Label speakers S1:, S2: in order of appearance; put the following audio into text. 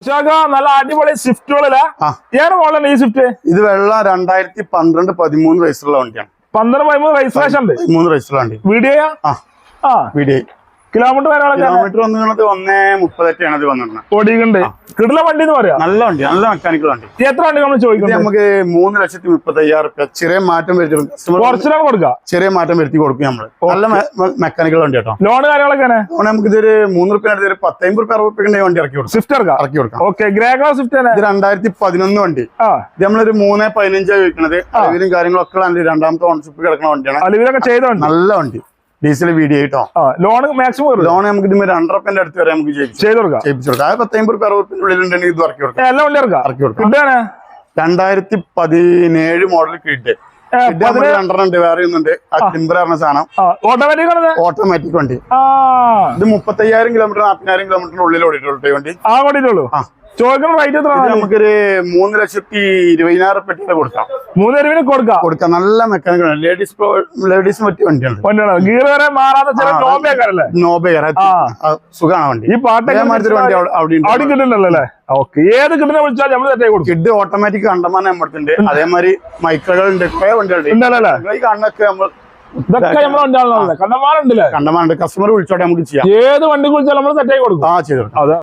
S1: നല്ല അടിപൊളി സ്വിഫ്റ്റുകളിലെ ഏറെ മോഡലാണ് ഈ സ്വിഫ്റ്റ്?
S2: ഇത് വെള്ള 2012-13 വയസ്സുള്ള വണ്ടിയാണ്.
S1: 12-13 രജിസ്ട്രേഷൻ ഉണ്ട്.
S2: 13 വയസ്സുള്ള വണ്ടി.
S1: വീഡിയോ
S2: വീഡിയോ
S1: കിലോമീറ്റർ
S2: കിലോമീറ്റർ വന്നിട്ട് 1:38 അത് വന്നിട്ടുണ്ട്.
S1: ഓടിയുണ്ട്. കിടല വണ്ടി എന്ന് പറയാം.
S2: നല്ല വണ്ടി, നല്ല മെക്കാനിക്കൽ വണ്ടി.
S1: എത്ര വണ്ടി നമ്മൾ ചോദിക്കുന്നത്?
S2: നമുക്ക് 3,35,000 ചെറിയ മാറ്റം വരുത്തി
S1: കൊടുക്കാം.
S2: ചെറിയ മാറ്റം വരുത്തി കൊടുക്കും നമ്മള്. നല്ല മെക്കാനിക്കൽ വണ്ടി കേട്ടോ.
S1: ലോൺ കാര്യങ്ങളൊക്കെ
S2: നമുക്ക് ഇതൊരു 3 റുപ്യ 10-50 വണ്ടി ഇറക്കി കൊടുക്കും.
S1: സ്വിഫ്റ്റ് ഇറക്കി കൊടുക്കാം. Okay, grey colour Swift.
S2: ഇത് 2011 വണ്ടി. ഇത് നമ്മളൊരു 3.15 ചോദിക്കുന്നത്. അലവിലും കാര്യങ്ങളൊക്കെ രണ്ടാമത്തെ ഓണർഷിപ്പ് കിടക്കുന്ന വണ്ടിയാണ്.
S1: അലവിലൊക്കെ ചെയ്ത
S2: നല്ല വണ്ടി. ഡീസൽ വീഡിയോ ആയിട്ടോ.
S1: ലോൺ മാക്സിമം
S2: ലോൺ നമുക്ക് ഇത് 2.5 റുപ്യന്റെ അടുത്ത് വരെ നമുക്ക് ചെയ്തു കൊടുക്കാം. 10-50 ഉള്ളിലുണ്ടെങ്കിൽ ഇത് ഇറക്കി കൊടുക്കാം.
S1: എല്ലാ വണ്ടി ഇറക്കി കൊടുക്കാം.
S2: 2017 മോഡൽ കിഡ്. 2 ഉണ്ട്, വേറെ ഒന്നുണ്ട്. ടിംബർ പറഞ്ഞ സാധനം ഓട്ടോമാറ്റിക് വണ്ടി. ഇത് 35,000 കിലോമീറ്റർ 40,000 കിലോമീറ്ററിന് ഉള്ളിൽ ഓടിയിട്ടുള്ളൂ വണ്ടി.
S1: ചോദിക്കുന്ന റേറ്റ് എത്ര?
S2: നമുക്കൊരു 3,20,000 കൊടുക്കാം.
S1: 3,20,000 കൊടുക്കാം.
S2: നല്ല മെക്കാനിക്കൽ ലേഡീസിന് പറ്റിയ വണ്ടിയാണ്.
S1: ഗിയർ വരെ മാറാതെ
S2: സുഖമാണ് വണ്ടി.
S1: ഈ പാട്ടൊക്കെ
S2: വണ്ടി
S1: അവിടെ കിട്ടുന്നുണ്ടല്ലോ. ഓക്കെ, ഏത് കിട്ടുന്ന വിളിച്ചാൽ നമ്മൾ സെറ്റ് കൊടുക്കും.
S2: കിഡ് ഓട്ടോമാറ്റിക് കണ്ടമാനം നമ്മടുത്തുണ്ട്. അതേമാതിരി മൈക്കുകളുണ്ട്, കുറെ വണ്ടികളുണ്ട്. ഈ കണ്ണൊക്കെ നമ്മൾ
S1: കണ്ടമാനുണ്ടല്ലേ?
S2: കണ്ടമാനുണ്ട്. കസ്റ്റമർ വിളിച്ചോട്ടെ നമുക്ക് ചെയ്യാം.
S1: ഏത് വണ്ടി വിളിച്ചാൽ നമ്മൾ സെറ്റ് ആയി കൊടുക്കും.
S2: ചെയ്തു കൊടുക്കാം.